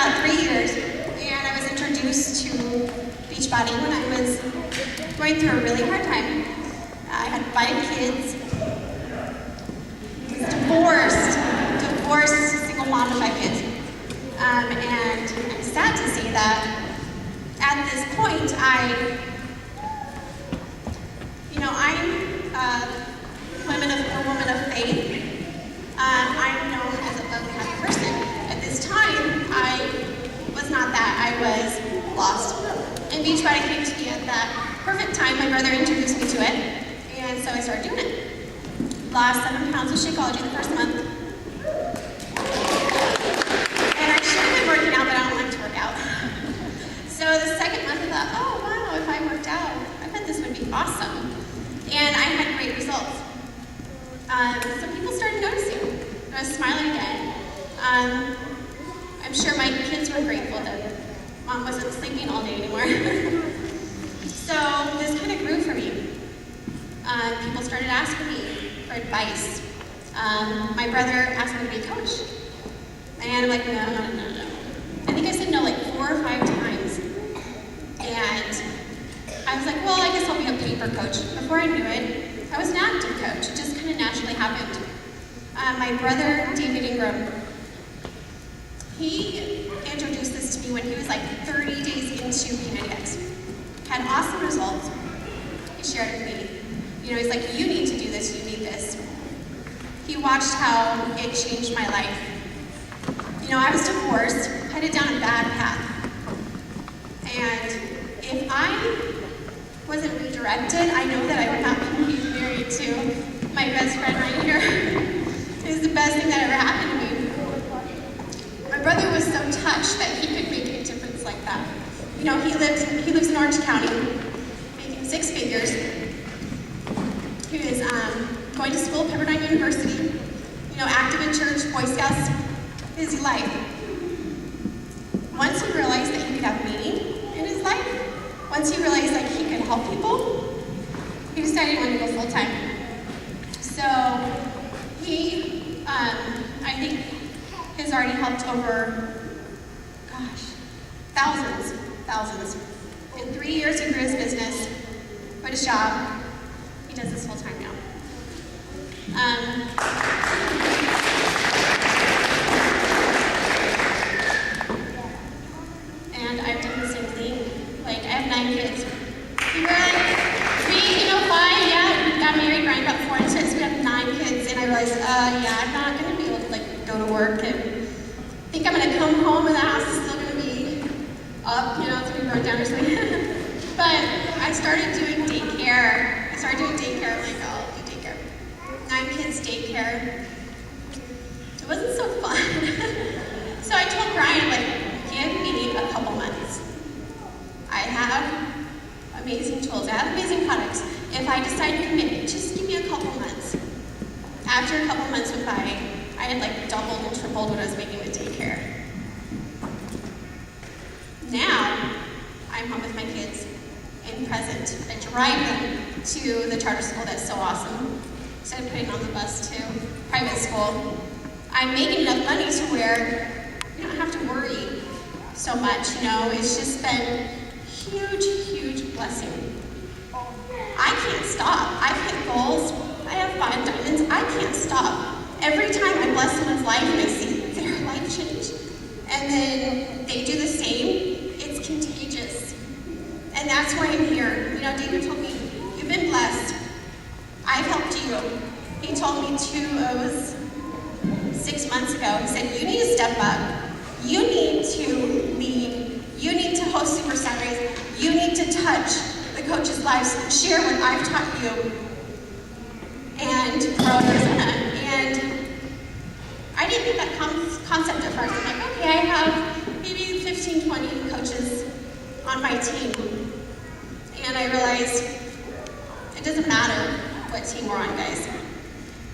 about 3 years, and I was introduced to Beachbody when I was going through a really hard time. I had 5 kids, divorced, single mom of 5 kids. And I'm sad to say that at this point, I'm a woman of faith. I'm known as a love kind of person. At this time, I was not that. I was lost. And Beachbody came to me at that perfect time. My brother introduced me to it, and so I started doing it. Lost 7 pounds of Shakeology the first month. And I should have been working out, but I don't like to work out. So the second month I thought, oh wow, if I worked out, I bet this would be awesome. And I had great results. So people started noticing. I was smiling again. I'm sure my kids were grateful that Mom wasn't sleeping all day anymore. So this kind of grew for me. People started asking me for advice. My brother asked me to be a coach. And I'm like, no. I think I said no like 4 or 5 times. And I was like, well, I guess I'll be a paper coach. Before I knew it, I was an active coach. It just kind of naturally happened. My brother, David Ingram, he introduced this to me when he was like 30 days into Peanut X. Had awesome results. He shared it with me. He's like, you need to do this, you need this. He watched how it changed my life. I was divorced, headed down a bad path. And if I wasn't redirected, I know that I would not be married to my best friend right here. It was the best thing that ever happened to me. My brother was so touched that he could make a difference like that. He lives in Orange County, making 6 figures. He was going to school at Pepperdine University, active in church, Boy Scouts, busy life. Once he realized that he could have meaning in his life, once he realized like he could help people, he decided he wanted to go full time. So he, I think, has already helped over, thousands. In 3 years, he grew his business, quit his job. He does this full time now. And I've done the same thing. Like, I have 9 kids. We got married, Ryan got 4 and 6. We have 9 kids, and I realized, I'm not going to be able to go to work and think I'm going to come home and the house is still going to be up, it's going to be burned down or something. But I started doing daycare. I'm like, I'll do daycare. 9 kids daycare. It wasn't so fun. So I told Brian, give me a couple months. I have amazing tools. I have amazing products. If I decide to commit, just give me a couple months. After a couple months went by, I had doubled and tripled what I was making with daycare. Now, I'm home with my kids and present. I drive them to the charter school that's so awesome. Instead of putting them on the bus to private school. I'm making enough money to where you don't have to worry so much, It's just been huge blessing. I can't stop. I've hit goals. I have 5 diamonds. I can't stop. Every time I bless someone's life and I see their life change, and then they do the same, it's contagious. And that's why I'm here. David told me, you've been blessed. I've helped you. He told me 6 months ago, he said, you need to step up. You need to lead. You need to host Super Saturdays. You need to touch the coaches' lives, share what I've taught you, and grow Arizona. And I didn't get that concept at first. I'm like, okay, I have maybe 15, 20 coaches on my team. And I realized it doesn't matter what team we're on, guys.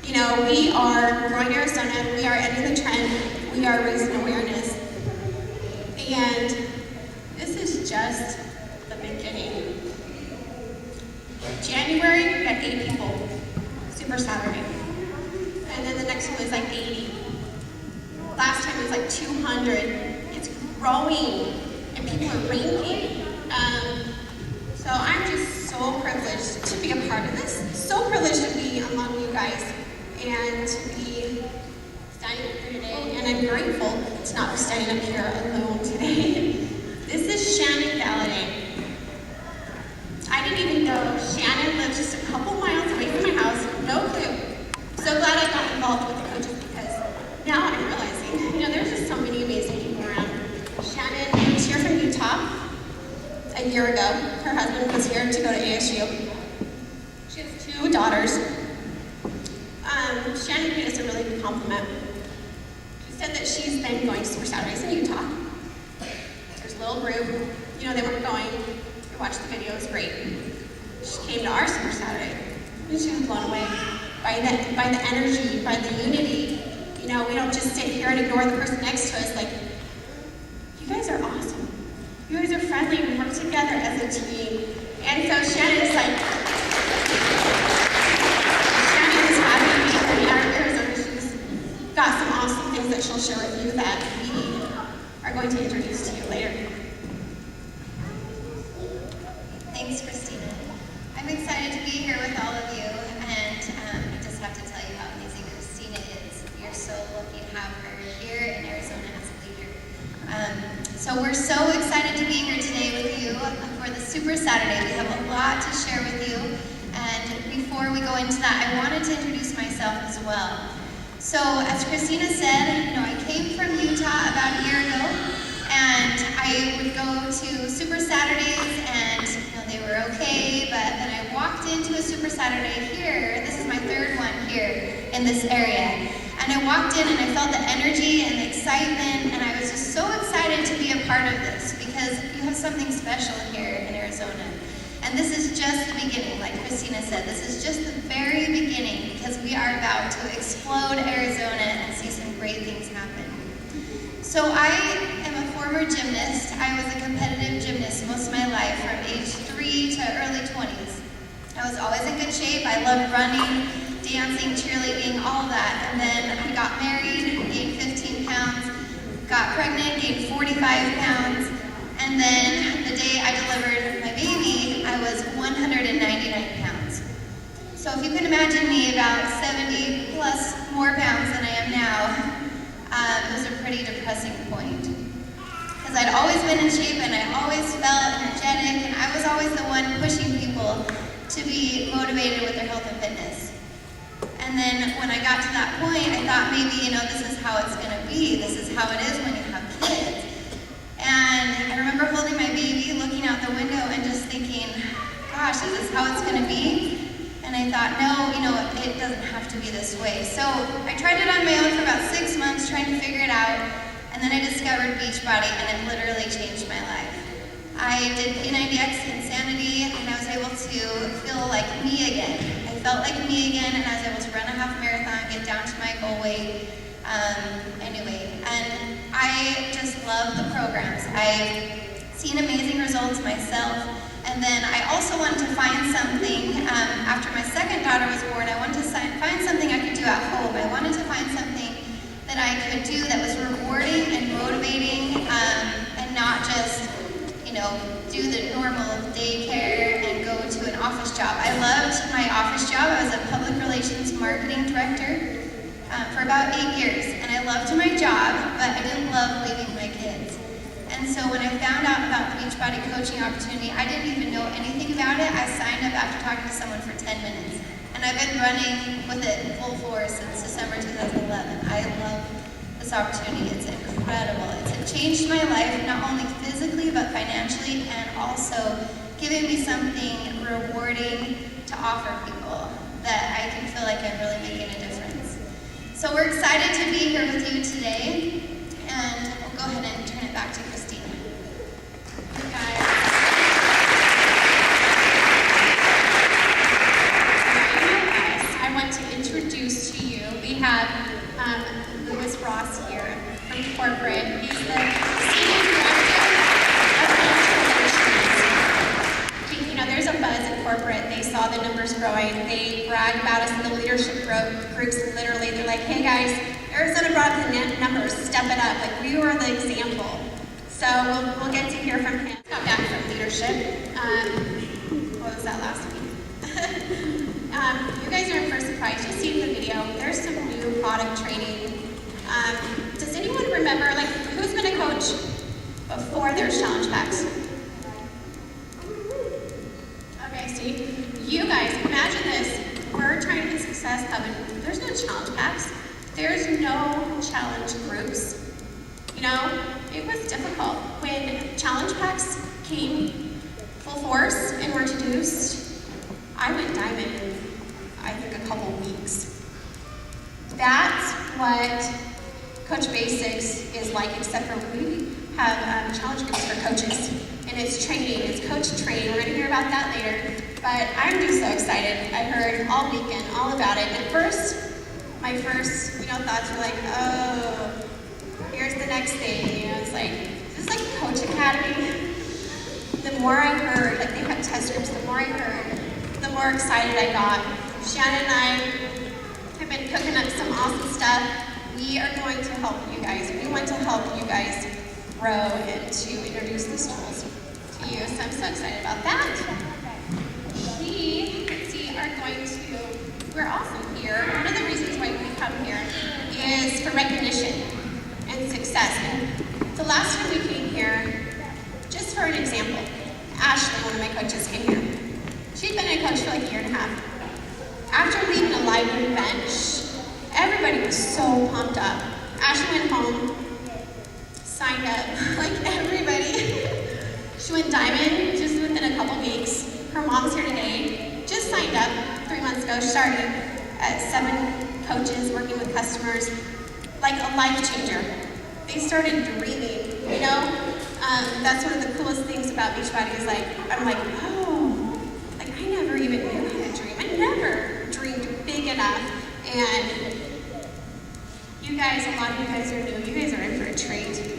We are growing Arizona, we are ending the trend, we are raising awareness. And this is just the beginning. January, we had 8 people, Super Saturday. And then the next one was 80. Last time it was 200. It's growing, and people are ranking. So I'm just so privileged to be a part of this, so privileged to be among you guys, and to be standing up here today, and I'm grateful to not be standing up here alone today. This is Shannon Galladay. I didn't even know Shannon lived just a couple miles away from my house, no clue. So glad I got involved with the coaches because now I'm realizing, there's just so many amazing people around. Shannon moved here from Utah a year ago. Her husband was here to go to ASU. She has 2 daughters. Shannon paid us a really good compliment. She said that she's been going to Super Saturdays in Utah. There's a little group, they weren't going. We watched the video, it was great. She came to our Super Saturday, and she was blown away by the energy, by the unity. We don't just sit here and ignore the person next to us. Like, you guys are awesome. You guys are friendly. We work together as a team. And so Shannon is happy to be coming out of Arizona. She's got some awesome things that she'll share with you that we are going to introduce to you later. Thanks, Christina. I'm excited to be here with all of you, and I just have to tell you how amazing Christina is. We are so lucky to have her here in Arizona as a leader. So we're so excited to be here today with you for the Super Saturday. We have a lot to share with you, and before we go into that, I wanted to introduce myself as well. So as Christina said, I came from Utah about a year ago, and I would go to Super Saturdays, and they were okay, but then I walked into a Super Saturday here. This is my 3rd one here in this area. And I walked in and I felt the energy and the excitement, and I was just so excited to be a part of this because you have something special here in Arizona. And this is just the beginning, like Christina said. This is just the very beginning because we are about to explode Arizona and see some great things happen. So I am a former gymnast. I was a competitive gymnast most of my life from age 3 to early 20s. I was always in good shape. I loved running, dancing, cheerleading, all of that. And then I got married, gained 15 pounds, got pregnant, gained 45 pounds. And then the day I delivered my baby, I was 199 pounds. So if you can imagine me about 70 plus more pounds than I am now, it was a pretty depressing point. Because I'd always been in shape and I always felt energetic, and I was always the one pushing people to be motivated with their health and fitness. And then when I got to that point, I thought maybe, this is how it's going to be. This is how it is when you have kids. And I remember holding my baby, looking out the window and just thinking, gosh, is this how it's going to be? And I thought, no, it doesn't have to be this way. So I tried it on my own for about 6 months, trying to figure it out. And then I discovered Beachbody, and it literally changed my life. I did P90X Insanity, and I was able to feel like me again. I felt like me again, and I was able to run a half marathon, get down to my goal weight. And I just love the programs. I've seen amazing results myself. And then I also wanted to find something, after my 2nd daughter was born, I wanted to find something I could do at home. I wanted to find something that I could do that was rewarding and motivating, and not just, do the normal daycare and go to an office job. I loved my office job. I was a public relations marketing director for about 8 years, and I loved my job, but I didn't love leaving my kids. And so when I found out about the Beachbody coaching opportunity, I didn't even know anything about it. I signed up after talking to someone for 10 minutes. And I've been running with it full force since December 2011. I love this opportunity. It's incredible. It's changed my life, not only physically, but financially, and also giving me something rewarding to offer people that I can feel like I'm really making a difference. So we're excited to be here with you today, and we'll go ahead and turn it back to Christina. I want to introduce to you, we have Louis Ross here from corporate. He's the senior director of relations. There's a buzz in corporate. They saw the numbers growing. They brag about us in the leadership groups. Literally, they're like, hey guys, Arizona brought the numbers, step it up. Like, we were the example. So we'll get to hear from him. Got back from leadership. What was that last week? You guys are in for a surprise. You'll see in the video, there's some new product training. Does anyone remember, like, who's been a coach before there's challenge packs? Okay, see, you guys, imagine this. We're trying to hit Success Hub, and there's no challenge packs. There's no challenge groups. You know, it was difficult. When challenge packs came full force and were introduced, I went diamond in, I think, a couple weeks. That's what Coach Basics is like, except for we have challenge groups for coaches. And it's training, it's coach training. We're gonna hear about that later. But I'm just so excited. I heard all weekend all about it. At first, my first, thoughts were like, oh, here's the next thing. It's like, is this like Coach Academy? The more I heard, like they have test groups, the more I heard, the more excited I got. Shannon and I have been cooking up some awesome stuff. We are going to help you guys. We want to help you guys grow and to introduce these tools to you. So I'm so excited about that. We're awesome here. One of the reasons why we come here is for recognition and success. And the last time we came here, just for an example, Ashley, one of my coaches, came here. She'd been a coach for like a year and a half. After leaving a live bench, everybody was so pumped up. Ashley went home, signed up, like everybody. She went diamond just within a couple weeks. Her mom's here today, just signed up 3 months ago. She started at 7 coaches working with customers, like a life changer. They started dreaming, That's one of the coolest things about Beachbody is I'm like, oh, like I never even knew I had a dream. I never dreamed big enough. And you guys, a lot of you guys are new. You guys are in for a treat.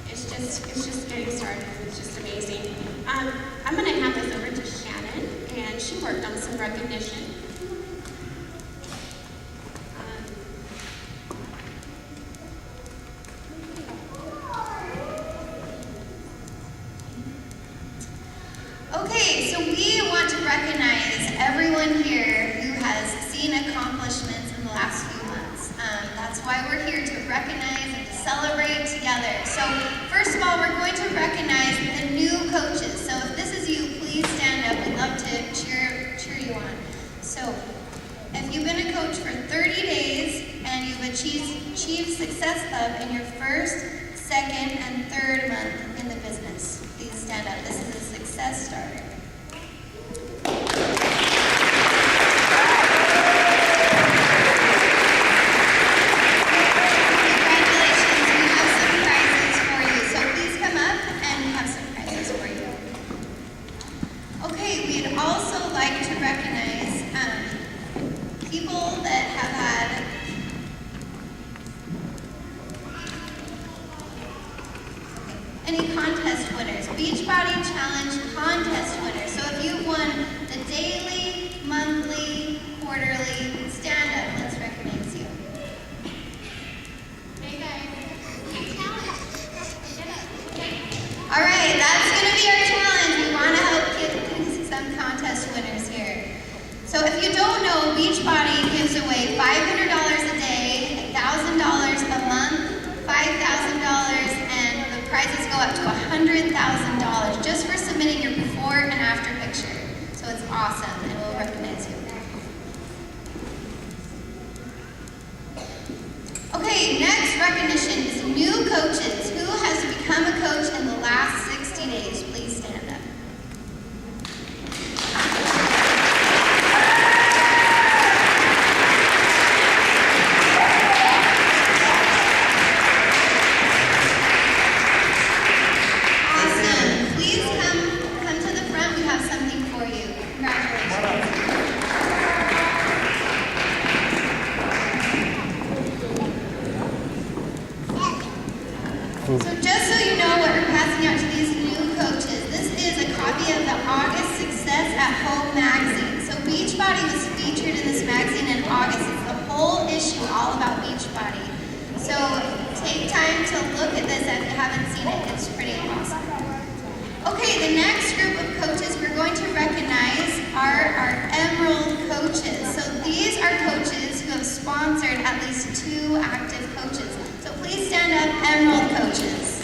It's just getting started. It's just amazing. I'm gonna hand this over to Shannon, and she worked on some recognition. Okay, so we want to recognize everyone here who has seen accomplishments in the last few months. That's why we're here to recognize and to celebrate together. So first of all, we're going to recognize the new coaches. So if this is you, please stand up. We'd love to cheer you on. So if you've been a coach for 30 days and you've achieved Success Hub in your first, second, and third month in the business, please stand up. This is a success starter. Any contest winners, Beachbody Challenge contest winners. So if you won the daily, monthly, quarterly, stand up, let's recognize you. Hey guys, challenge. All right, that's gonna be our challenge. We wanna help get some contest winners here. So if you don't know, Beachbody gives away $500 a day, $1,000 a month, $5,000, and the prizes go up to $100,000 just for submitting your before and after picture. So it's awesome, and we'll recognize you. Okay, next recognition is new coaches. Who has become a coach in the last 60 days? Please stand up. So just so you know what we're passing out to these new coaches, this is a copy of the August Success at Home magazine. So Beachbody was featured in this magazine in August. It's the whole issue all about Beachbody. So take time to look at this Okay, the next group of coaches we're going to recognize are our Emerald coaches. So these are coaches who have sponsored at least 2 active coaches. So please stand up, Emerald coaches.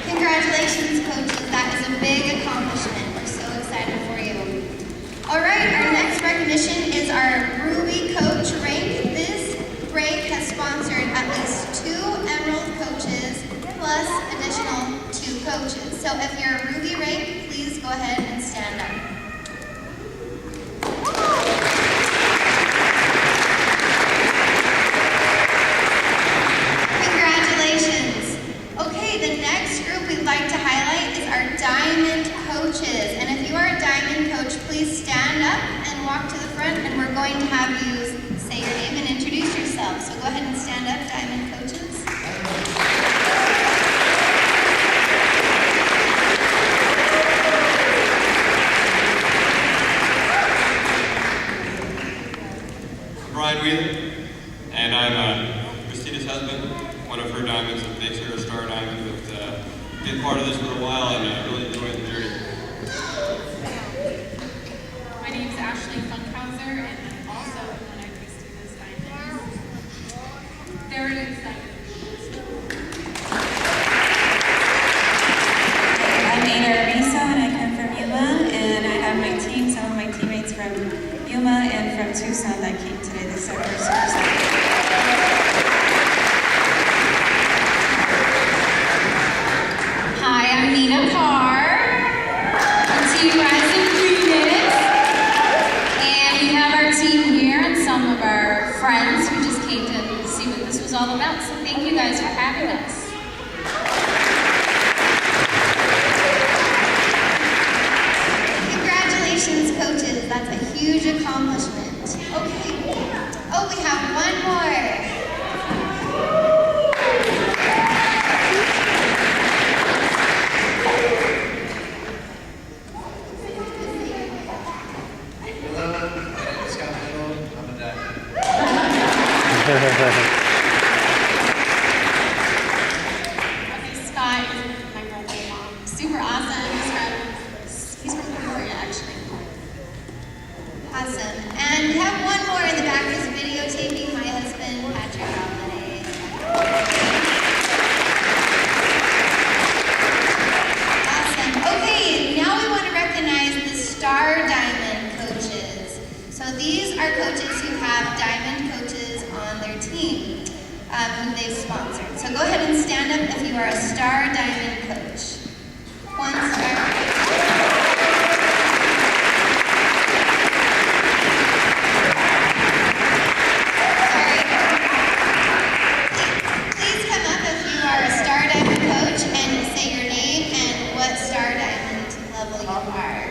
Congratulations, coaches. That is a big accomplishment. We're so excited for you. All right, our next recognition is our Ruby Coach rank. This rank has sponsored at least 2 Emerald coaches plus additional 2 coaches. So if you're a Ruby rank, please go ahead and stand up. Congratulations. Okay, the next group we'd like to highlight is our Diamond coaches. And if you are a Diamond coach, please stand up and walk to the front, and we're going to have you say your name and introduce yourself. So go ahead and stand up, Diamond coaches. Brian Wheeler, and I'm Christina's husband, one of her diamonds that makes her a star diamond. But been part of this for a while, and I really enjoyed the journey. My name is Ashley Funkhauser, and I'm also one of Christina's diamonds. Very excited. I'm Ada Arisa, and I come from Yuma, and I have my team, some of my teammates from Yuma and from Tucson that came today. This is our first Tucson. Hi, I'm Nina Carr. To you guys in Phoenix. And we have our team here and some of our friends who just came to see what this was all about. So thank you guys for having us. Congratulations, coaches. That's a huge accomplishment. Okay. Oh, we have one more. Okay, Scott is my brother-in-law. Super awesome. He's from Korea, actually. Awesome. And we have one more in the back who's videotaping, my husband, Patrick Holiday. Awesome. Okay, now we want to recognize the Star Diamond coaches. So these are coaches who have diamond coaches on their team, who they've sponsored. So go ahead and stand up if you are a Star Diamond coach. One star coach. Please come up if you are a Star Diamond coach and say your name and what Star Diamond level you are.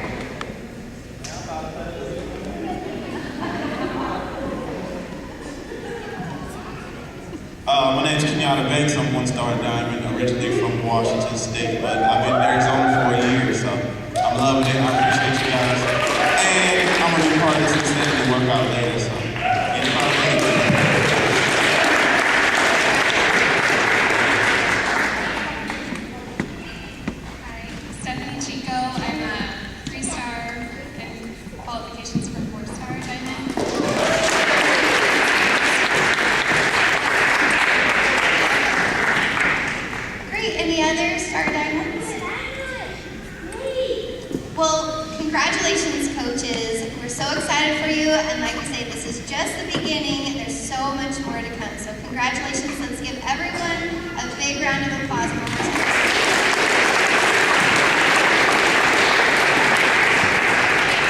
My name is Kenyatta Banks. I'm 1-star diamond, originally from Washington State, but I've been in Arizona for a year, so I'm loving it. I appreciate you guys. And I'm going to be part of this extended workout later, so get involved. Hi, Stephanie Chico. I'm a 3-star and qualifications for 4-star diamond. Great. Any other Star Diamonds? Well, congratulations, coaches. We're so excited for you, and like I say, this is just the beginning. There's so much more to come. So congratulations. Let's give everyone a big round of applause one more time.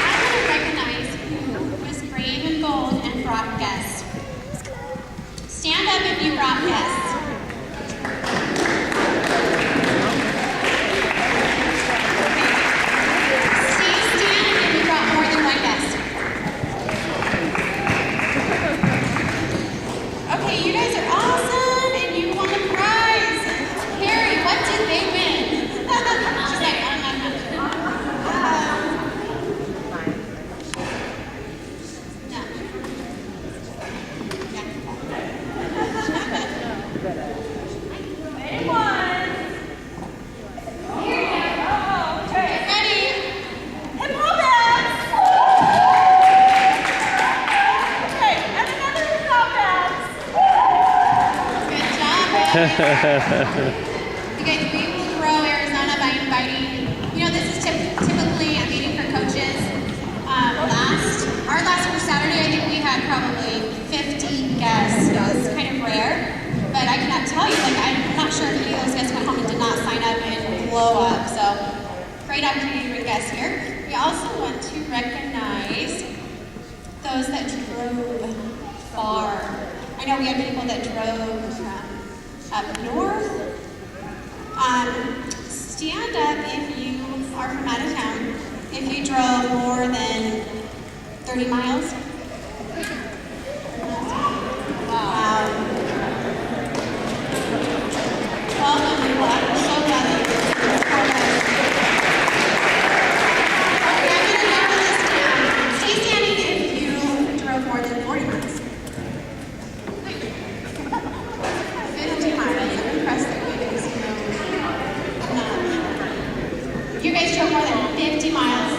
I want to recognize who was brave and bold and brought guests. Stand up if you brought guests. Stay standing if you brought more than one guest. Okay, you guys are awesome and you won a prize. Harry, what did You guys, we will grow Arizona by inviting, this is typically a meeting for coaches. Our last first Saturday, I think we had probably 50 guests. It was kind of rare, but I cannot tell you, I'm not sure if any of those guests went home and did not sign up and blow up. So, great opportunity to bring guests here. We also want to recognize those that drove far. I know we have people that drove up north. Stand up if you are from out of town. If you drove more than 30 miles. Wow. Welcome, people. I'm so glad that you're okay, I'm going to narrow this down. Stay standing if you drove more than 40 miles. 50 miles. I'm impressed that you guys know. You guys drove more than 50 miles?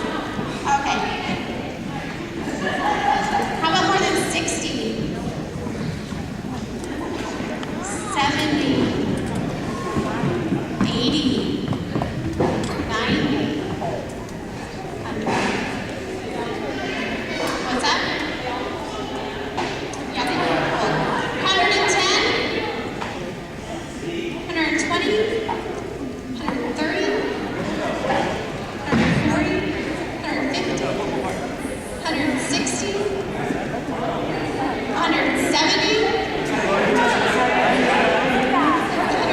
Okay. How about more than 60? 70? 80? 90? 100? What's up? Yeah, 110? 120? 130? 140? 150? 160? 170?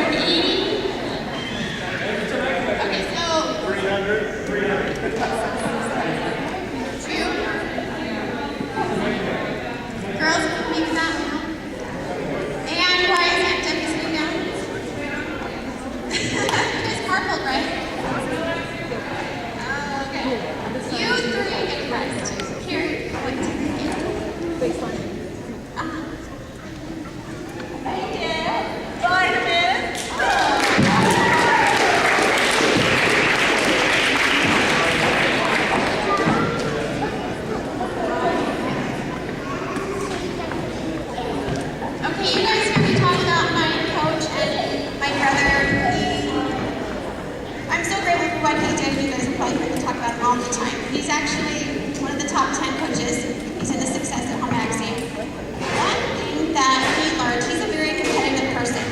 180? Okay, so 300. 2? Girls, make that now. And why is that Debbie sitting down? You guys carpooled, right? Okay. You three get pressed. Here, wait. Okay, you guys hear me talk about my coach and my brother. I'm so grateful for what he did. You guys have probably heard me talk about him all the time. He's actually one of the top 10 coaches. He's in the Success at Home magazine. One thing that he learned, he's a very competitive person.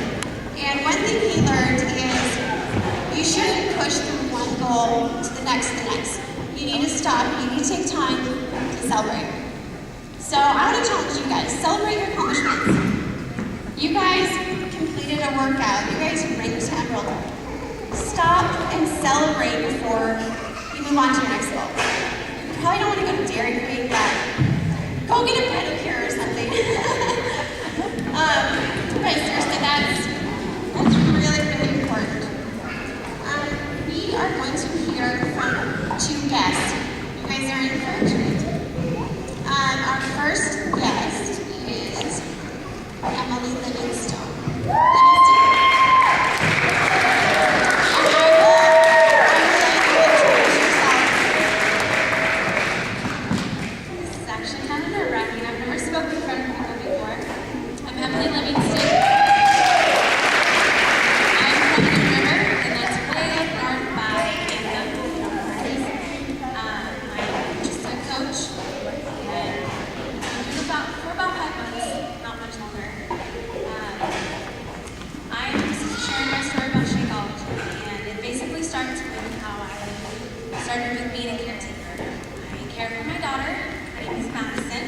And one thing he learned is you shouldn't push from one goal to the next. You need to stop. You need to take time to celebrate. So I want to challenge you guys. Celebrate your accomplishments. You guys completed a workout. You guys ranked to Emerald. Stop and celebrate before you move on to your next goal. You probably don't want to go to Dairy Queen, but go get a pedicure or something. But seriously, that's really, really important. We are going to hear from 2 guests. You guys are encouraged. Our first guest is Emily Livingstone. This is actually kind of nerve-wracking. I've never spoken in front of people before. I'm Emily Livingstone. I'm from the river, and that's way up north by Canada. I'm just a coach, and for about 5 months, not much longer. I'm sharing my story about Shakeology, and it basically starts with how I started with being a caretaker. I care for my daughter. Her name is Madison,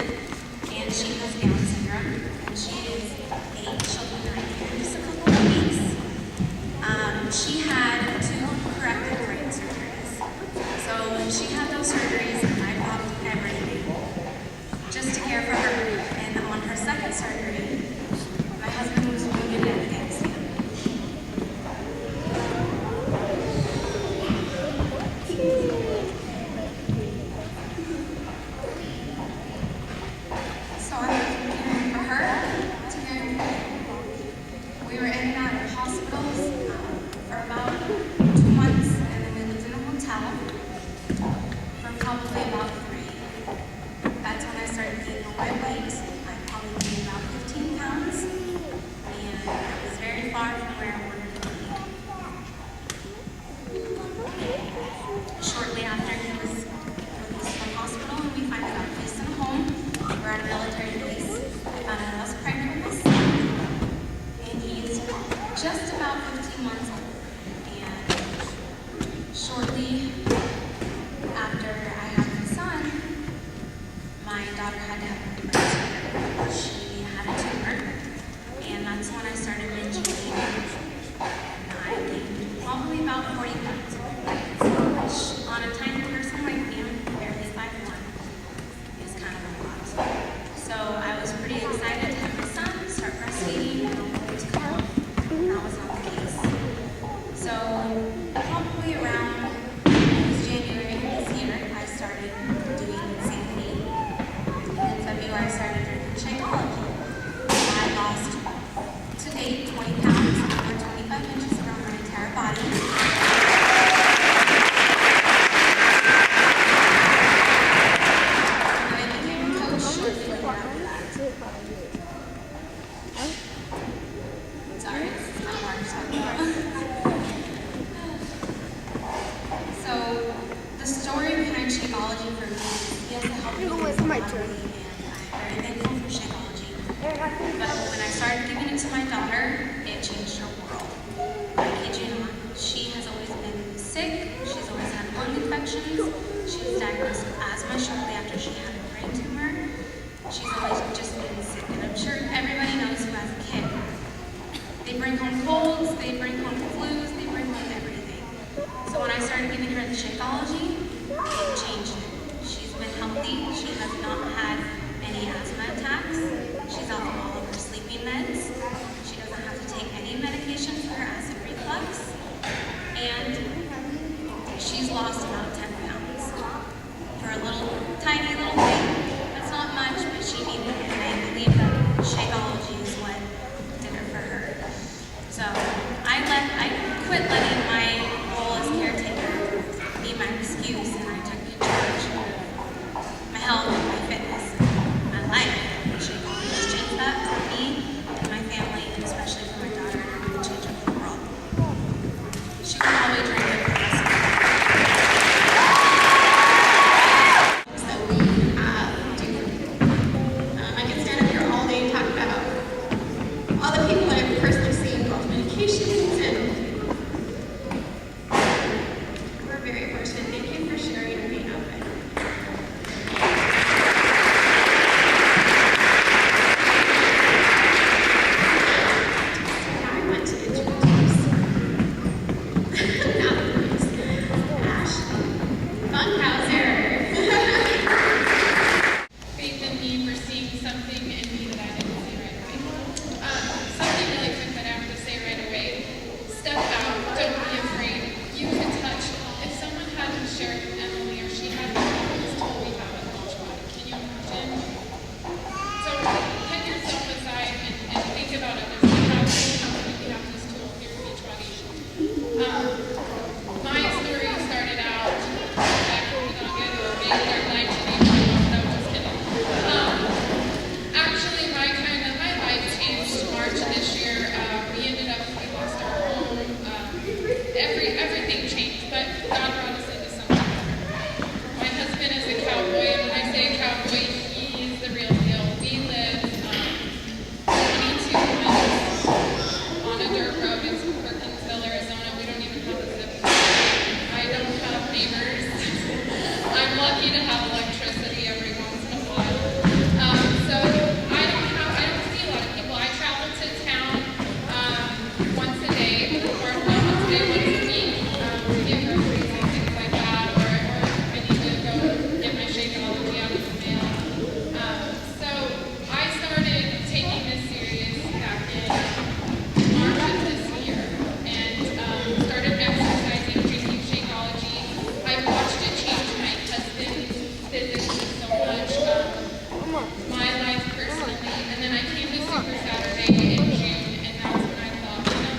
and she has Down syndrome, and she is 8. She'll be 9 here in just a couple of weeks. She had 2 corrective brain surgeries. So when she had those surgeries, I dropped everything just to care for her. And on her second surgery, my husband was wounded in Afghanistan. So I went from caring for her to caring for me. We were in and out of hospitals for about 2 months, and then we lived in a hotel for probably about 3. That's when I started gaining my weight. I probably gained about 15 pounds, and I was very far after he was released from hospital and we finally got placed in a home. We're at a military base. I found out I was pregnant with my son, and he's just about 15 months old. And shortly after I had my son, my daughter had to have an emergency. She had a tumor, and that's when I started binge eating. I gained probably about 40 pounds, which on a tiny person like me, I'm barely 5'1", is kind of a lot. So I was pretty excited to have my son, start breastfeeding, and all was calm. That was not the case. So probably around January this year, I started doing insanity. In February, I started drinking Shakeology. I lost, to date, 20 pounds, over 25 inches around my entire body. And I became a coach shortly after that. Sorry, it's not hard to talk about. So, the story behind Shakeology for me is, yes, it helped me lose a lot of weight, and I'm very thankful for Shakeology. But when I started giving it to my daughter, it changed her world. I kid you not. She has always been sick. She's always had lung infections. She was diagnosed with asthma shortly after she had a brain tumor. She's always just been sick, and I'm sure everybody knows who has a kid. They bring home colds, they bring home flus, they bring home everything. So when I started giving her the Shakeology, it changed it. She's been healthy. She has not had any asthma attacks. She's off of all of her sleeping meds. She doesn't have to take any medication for her acid reflux. And she's lost about 10 pounds. For a tiny little thing, that's not much, but she needed it. And I believe that Shakeology is what did it for her. So I quit letting my role as caretaker be my excuse, and I took charge of my health and my fitness and my life. Shakeology has changed that for me and my family, and especially for my daughter, and I'm going to change it for the world. She will probably drink it for the rest of her life. that we do for people. I can stand up here all day and talk about all the people that I've personally seen go off medications, and we're very fortunate. Thank you for sharing and being open. Now I want to introduce Ashley Funkhauser. Faith in me for seeing something in me that I didn't see right away. Something really quick that I have to say right away. Step out, don't be afraid. You can touch. If someone hadn't shared with Emily or she hadn't always told me how to launch body, can you imagine? So put yourself aside and think about others. We have this tool here at Beachbody. My story started out back in August or May 3rd, 1981. No, just kidding. Actually, my life changed March this year. We lost our home. Everything changed, but God brought us into something better. My husband is a cowboy, and when I say cowboy, he's the real deal. We live 22 minutes on a dirt road in Perkinsville, Arizona. We don't even have a zip code. I don't have neighbors. I'm lucky to have electricity every once in a while. So I don't see a lot of people. I travel to town once a day, or not once a day, once a week, to get groceries and things like that, or I need to go get my Shakeology out of the mail. So I started taking this serious back in March of this year, and started exercising, drinking Shakeology. I watched it change my husband physically so much, my life personally, and then I came to Super Saturday in June, and that's when I thought, you know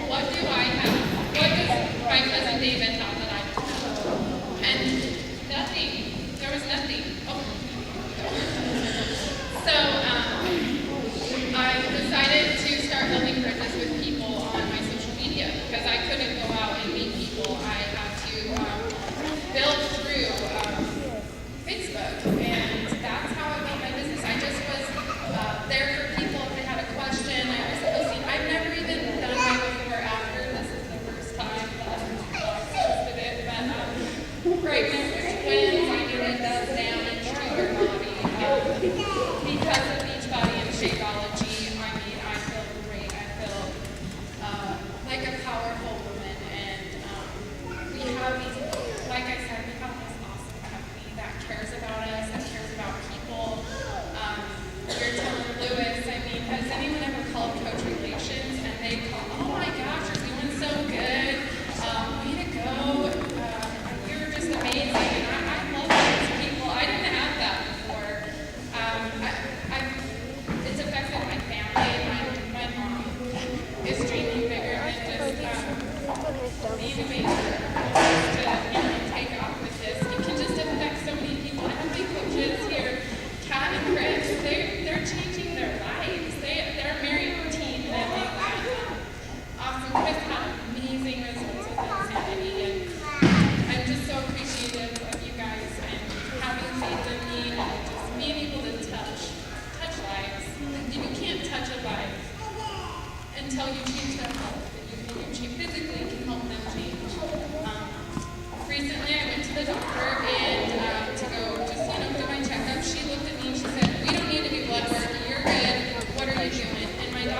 what do I have? What does my cousin David have that I don't have? And nothing. There was nothing. Oh. So I decided to start building bridges with people on my social media because I couldn't go out and meet people. I had to build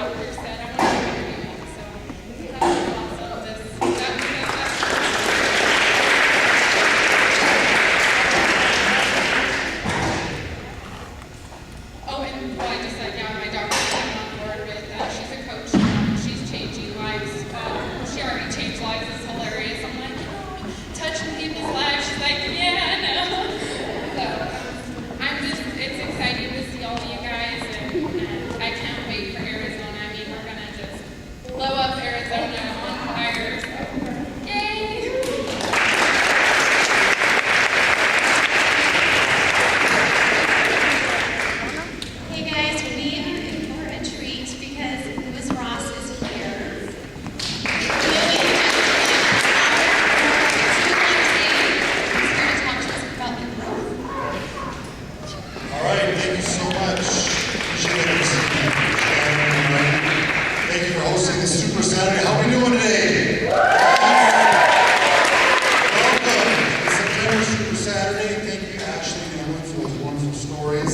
doctor said I want to be doing. So that was awesome. Oh, and well, I just said, yeah, my doctor came on board with, she's a coach, she's changing lives. She already changed lives, it's hilarious. I'm like, touching people's lives. She's like, yeah, I know. So, it's exciting to see all of you guys, and I can't wait for Arizona. I mean, we're gonna just blow up Arizona on fire. So, yay! Hey guys, we are in for a treat because Louis Ross is here. He's here to talk to us about the growth. All right, thank you so much. Appreciate it. Thank you for hosting this Super Saturday. How are we doing today? Welcome. It's September Super Saturday. Thank you, Ashley and Emily, for those wonderful stories.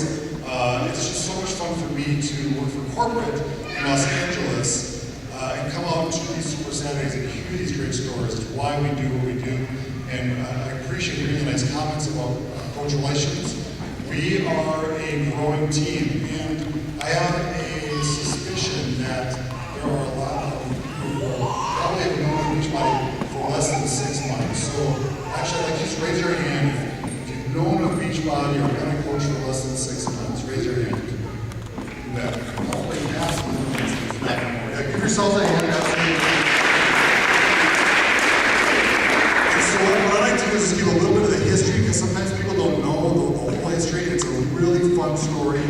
It's just so much fun for me to work for corporate in Los Angeles and come out to these Super Saturdays and hear these great stories as to why we do what we do. And I appreciate hearing the nice comments about coach relations. We are a growing team, and I have a suspicion that there are a lot of people who probably have known Beachbody for less than 6 months. So actually, I'd like you to raise your hand if you've known of Beachbody or been a coach for less than 6 months. Raise your hand. You bet. Probably half of them. Yeah, give yourselves a hand. Absolutely. So what I like to do is give a little bit of the history, because sometimes people don't know the whole history. It's a really fun story.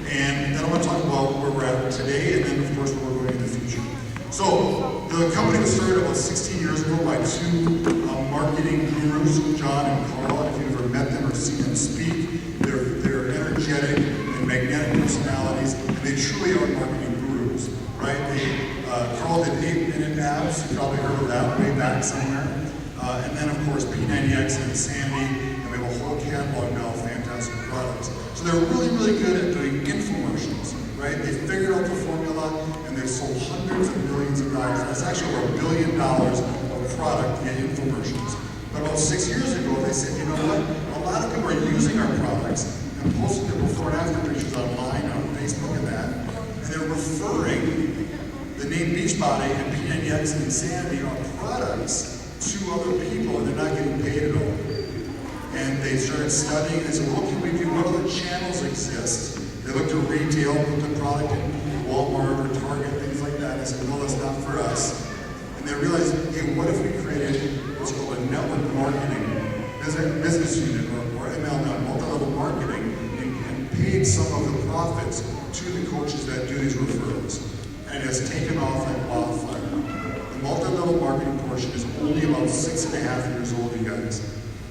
And then I'm going to talk about where we're at today, and then of course where we're going in the future. So the company was started about 16 years ago by two marketing gurus, John and Carl. If you've ever met them or seen them speak, they're energetic and magnetic personalities, and they truly are marketing gurus, right? Carl did 8-minute abs. You probably heard of that way back somewhere. And then, of course, P90X and Sandy, and we have a whole catalog now of fantastic products. So they're really, really good at doing infomercials, right? They figured out the formula, and they've sold hundreds of millions of dollars. That's actually over $1 billion of product via infomercials. But about 6 years ago, they said, you know what? A lot of people are using our products and posting their before and after pictures online, on Facebook and that, and they're referring the name Beachbody and P90X and Sandy on products to other people, and they're not getting paid at all. And they started studying, and they said, what can we do? What other channels exist? They looked at retail, put the product in Walmart or Target, things like that. They said, no, that's not for us. And they realized, hey, what if we created what's called a network marketing business unit, or MLM, multi-level marketing, and paid some of the profits to the coaches that do these referrals. And it has taken off like wildfire. The multi-level marketing portion is only about 6.5 years old, you guys.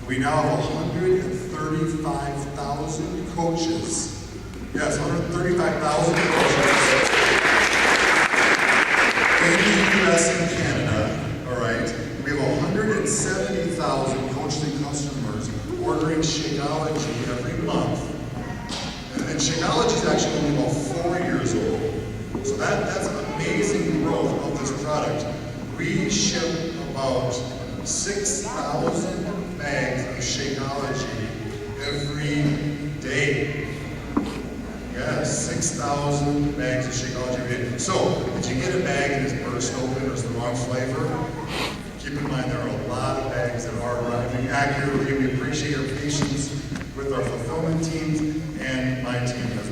We now have 135,000 coaches. Yes, 135,000 coaches in the US and Canada, all right? We have 170,000 coaches and customers ordering Shakeology every month. And Shakeology is actually only about 4 years old. So that's amazing growth of this product. We ship about 6,000 bags of Shakeology every day. Yes, 6,000 bags of Shakeology every day. So, if you get a bag and it's burst open or it's the wrong flavor, keep in mind there are a lot of bags that are arriving accurately. We appreciate your patience with our fulfillment teams and my team as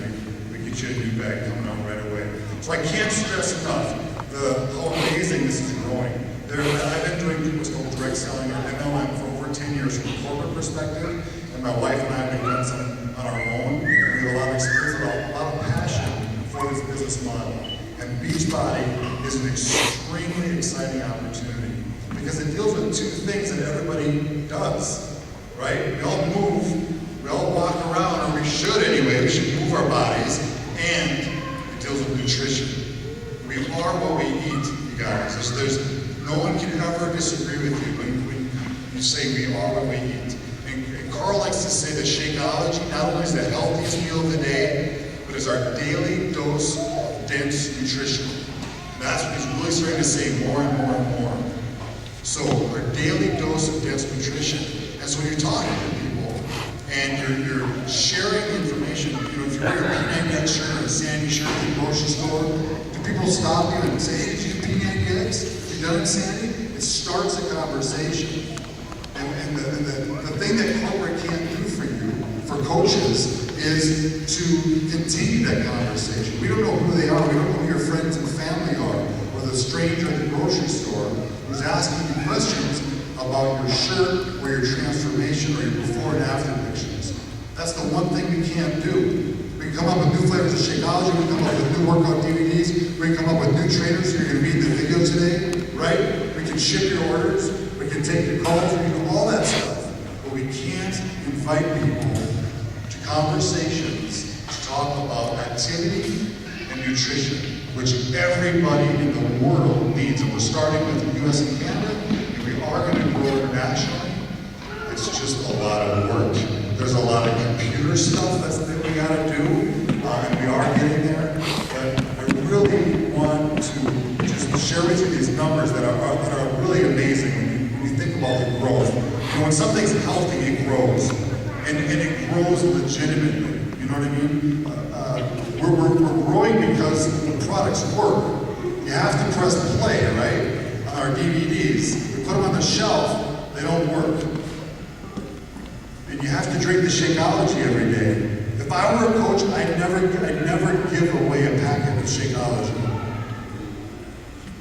we get you a new bag coming out right away. So I can't stress enough how amazing this is growing. I've been doing what's called direct selling or MLM for over 10 years from a corporate perspective, and my wife and I have done some on our own. We have a lot of experience, a lot of passion for this business model. And Beachbody is an extremely exciting opportunity because it deals with two things that everybody does, right? We all move, we all walk around, or we should anyway, we should move our bodies, and it deals with nutrition. We are what we eat, you guys. No one can ever disagree with you when you say we are what we eat. And Carl likes to say that Shakeology not only is the healthiest meal of the day, but is our daily dose of dense nutrition. And that's what he's really starting to say more and more and more. So our daily dose of dense nutrition. And so when you're talking to people and you're sharing information, you know, if you wear a P90X shirt or a Sandy shirt at the grocery store, do people stop you and say, hey, did you do P90X? Have you done it, Sandy? It starts a conversation. And the thing that corporate can't do for you, for coaches, is to continue that conversation. We don't know who they are. We don't know who your friends and family are, or the stranger at the grocery store who's asking you questions about your shirt, or your transformation, or your before and after pictures. That's the one thing we can't do. We can come up with new flavors of Shakeology. We can come up with new workout DVDs. We can come up with new trainers. You're going to be in the video today, right? We can ship your orders. We can take your calls. We can do all that stuff. But we can't invite people to conversations to talk about activity and nutrition, which everybody in the world needs. And we're starting with the US and Canada, and we are going to grow internationally. It's just a lot of work. There's a lot of computer stuff that we got to do, and we are getting there. But I really want to just share with you these numbers that are really amazing when you think about the growth. You know, when something's healthy, it grows, and it grows legitimately. You know what I mean? We're growing because the products work. You have to press play, right? On our DVDs, we put them on the shelf, they don't work. And you have to drink the Shakeology every day. If I were a coach, I'd never give away a packet of Shakeology.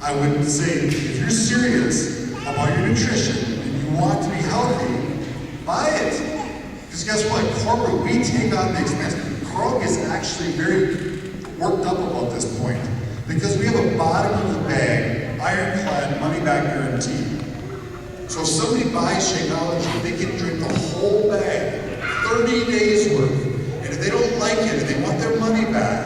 I would say, if you're serious about your nutrition and you want to be healthy, buy it. Because guess what? Corporate, we take on the expense. Carl gets actually very worked up about this point. Because we have a bottom of the bag, ironclad, money-back guarantee. So if somebody buys Shakeology, they can drink the whole bag, 30 days worth. And if they don't like it and they want their money back,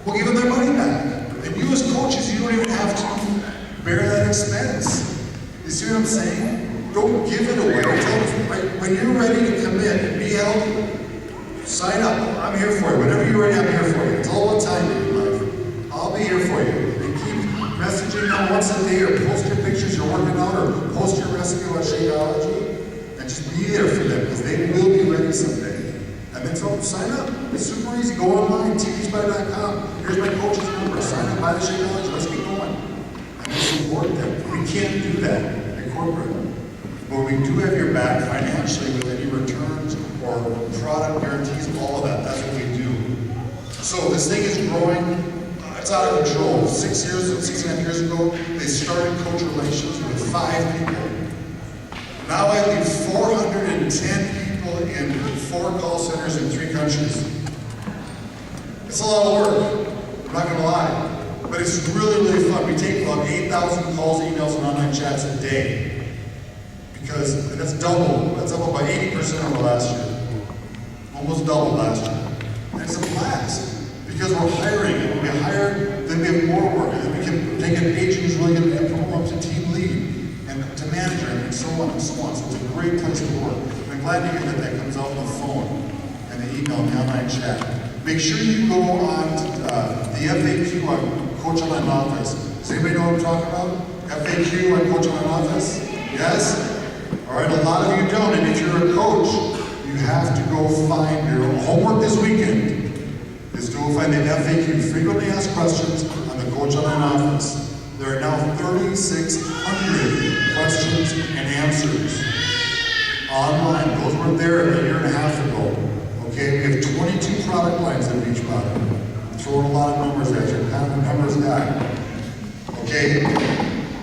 we'll give them their money back. And you as coaches, you don't even have to bear that expense. You see what I'm saying? Don't give it away. When you're ready to commit and be healthy, sign up. I'm here for you. Whenever you're ready, I'm here for you. It's all about time in your life. I'll be here for you. And keep messaging them once a day, or post your pictures you're working out, or post your recipe on Shakeology, and just be there for them, because they will be ready someday. And then so sign up. It's super easy. Go online, tspy.com. Here's my coach's number. Sign up, buy the Shakeology. Let's get going. And then support them. We can't do that at corporate. But we do have your back financially with any returns or product guarantees, all of that. That's what we do. So this thing is growing. It's out of control. 6.5 years ago, they started coach relations with 5 people. Now I lead 410 people in 4 call centers in 3 countries. It's a lot of work, I'm not gonna lie. But it's really, really fun. We take about 8,000 calls, emails, and online chats a day. Because that's double. That's up by 80% over last year. Almost double last year. And it's a blast. Because we're hiring, and when we hire, then we have more work, and then we can take an agent who's really going to promote up to team lead, and to manager, and so on and so on. So it's a great place to work. And I'm glad to hear that that comes out on the phone, and the email, and the online chat. Make sure you go on to the FAQ on Coach Online Office. Does anybody know what I'm talking about? FAQ on Coach Online Office? Yes? All right, a lot of you don't, and if you're a coach, you have to go find your homework this weekend. Is to go find the FAQ, frequently asked questions, on the Coach Online Office. There are now 3,600 questions and answers online. Those were there a year and a half ago. Okay, we have 22 product lines in each product. I'm throwing a lot of numbers at you, kind of a numbers guy. Okay,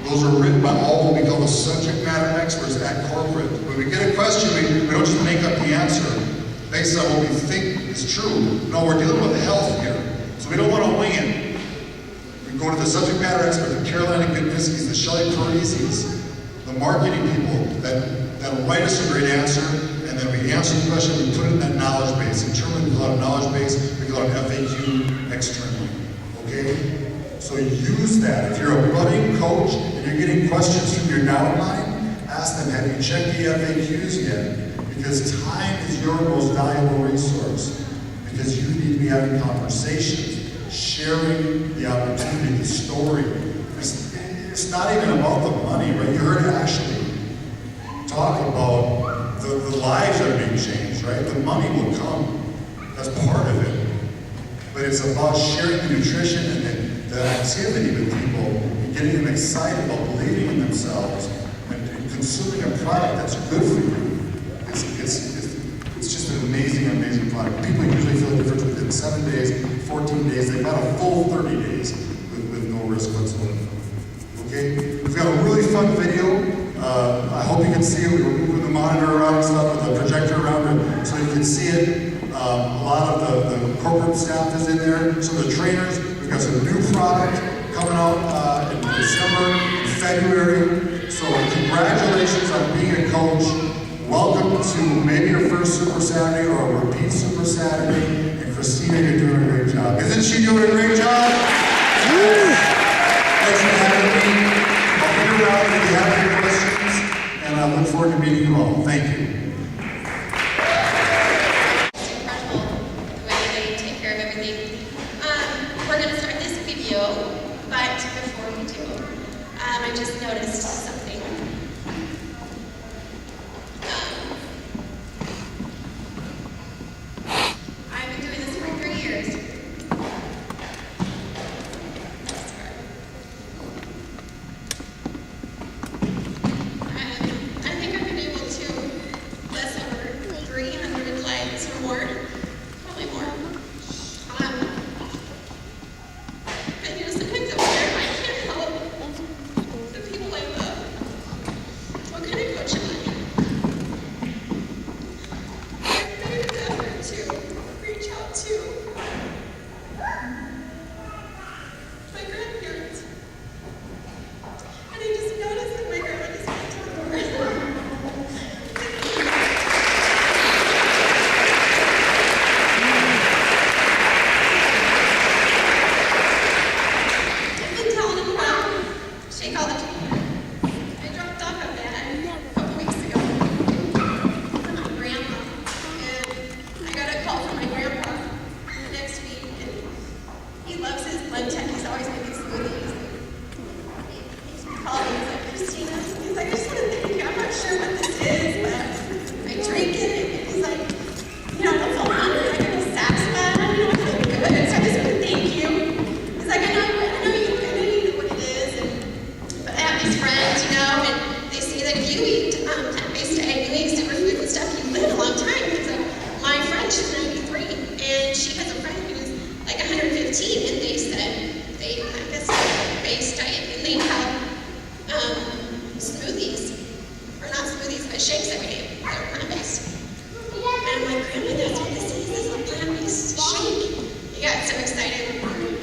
those are written by all what we call the subject matter experts at corporate. When we get a question, we don't just make up the answer based on what we think is true. No, we're dealing with health here. So we don't want to wing it. We go to the subject matter experts, the Carolina Goodniskis, the Shelley Parisis, the marketing people that'll write us a great answer, and then we answer the question, we put it in that knowledge base. Internally, we fill out a knowledge base, we fill out an FAQ externally. Okay? So use that. If you're a budding coach and you're getting questions from your downline, ask them, have you checked the FAQs yet? Because time is your most valuable resource. Because you need to be having conversations, sharing the opportunity, the story. It's not even about the money, right? You heard it actually talk about the lives that are being changed, right? The money will come. That's part of it. But it's about sharing the nutrition and the activity with people and getting them excited about believing in themselves and consuming a product that's good for you. It's just an amazing, amazing product. People usually feel the difference within 7 days, 14 days. They've got a full 30 days with no risk whatsoever. Okay? We've got a really fun video. I hope you can see it. We were moving the monitor around and stuff with the projector around it so you can see it. A lot of the corporate staff is in there. Some of the trainers. We've got some new product coming out in December, February. So congratulations on being a coach. Welcome to maybe your first Super Saturday or a repeat Super Saturday. And Christina, you're doing a great job. Isn't she doing a great job? Thanks for having me. I'll be around if you have any questions. And I look forward to meeting you all. Thank you. We're going to start this video, but before we do, I just noticed something. I've been doing this for 3 years. I think I've been able to bless over 300 lives or more, probably more. And you know, sometimes up there, I can't help the people I love. What kind of coach am I? I've made an effort to reach out to my grandparents. And I just noticed that my grandma just went to the door. I've been telling him about Shakeology. I dropped off a bag a couple weeks ago for my grandma, and I got a call from my grandpa next week, and he loves his blend-tech. He's always making smoothies. He called me, he's like, Christina, he's like, I just want to thank you. I'm not sure what this is, but I drink it, and he's like, you know, I don't feel hungry. I got a satisfied. I feel good, so I just want to thank you. He's like, I know you know what it is, but I have these friends, you know, and they say that if you eat plant-based diet, you eat superfoods and stuff, you live a long time. He's like, my friend, she's 93, and she has a friend who's like 115, and they said they eat plant-based diet, and they have smoothies, or not smoothies, but shakes every day. They're plant-based. And I'm like, Grandma, that's what this is. This is a plant-based shake. He got so excited.